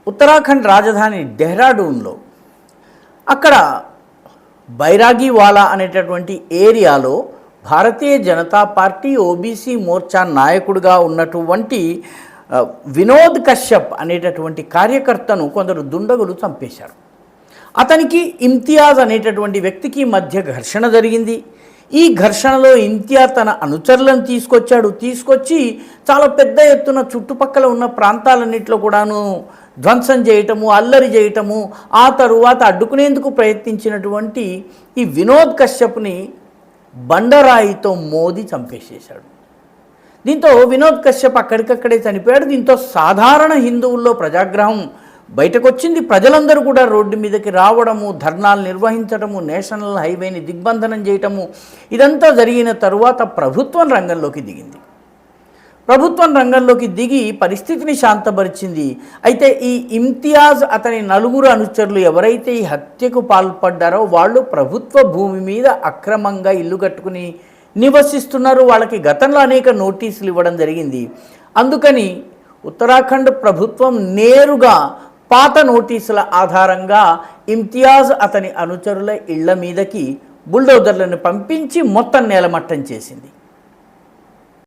ఉత్తరాఖండ్ రాజధాని డెహ్రాడూన్లో అక్కడ బైరాగివాలా అనేటటువంటి ఏరియాలో భారతీయ జనతా పార్టీ ఓబీసీ మోర్చా నాయకుడిగా ఉన్నటువంటి వినోద్ కశ్యప్ అనేటటువంటి కార్యకర్తను కొందరు దుండగులు చంపేశారు. అతనికి ఇమ్తియాజ్ అనేటటువంటి వ్యక్తికి మధ్య ఘర్షణ జరిగింది. ఈ ఘర్షణలో ఇమ్తియాజ్ తన అనుచరులను తీసుకొచ్చి చాలా పెద్ద ఎత్తున చుట్టుపక్కల ఉన్న ప్రాంతాలన్నింటిలో కూడాను ధ్వంసం చేయటము, అల్లరి చేయటము, ఆ తరువాత అడ్డుకునేందుకు ప్రయత్నించినటువంటి ఈ వినోద్ కశ్యప్ని బండరాయితో మోది చంపేసేశాడు. దీంతో వినోద్ కశ్యప్ అక్కడికక్కడే చనిపోయాడు. దీంతో సాధారణ హిందువుల్లో ప్రజాగ్రహం బయటకొచ్చింది. ప్రజలందరూ కూడా రోడ్డు మీదకి రావడము, ధర్నాలు నిర్వహించడము, నేషనల్ హైవేని దిగ్బంధనం చేయటము, ఇదంతా జరిగిన తరువాత ప్రభుత్వం రంగంలోకి దిగి పరిస్థితిని శాంతపరిచింది. అయితే ఈ ఇమ్తియాజ్ అతని నలుగురు అనుచరులు ఎవరైతే ఈ హత్యకు పాల్పడ్డారో వాళ్ళు ప్రభుత్వ భూమి మీద అక్రమంగా ఇల్లు కట్టుకుని నివసిస్తున్నారు. వాళ్ళకి గతంలో అనేక నోటీసులు ఇవ్వడం జరిగింది. అందుకని ఉత్తరాఖండ్ ప్రభుత్వం నేరుగా పాత నోటీసుల ఆధారంగా ఇమ్తియాజ్ అతని అనుచరుల ఇళ్ల మీదకి బుల్డోజర్లను పంపించి మొత్తం నేలమట్టం చేసింది.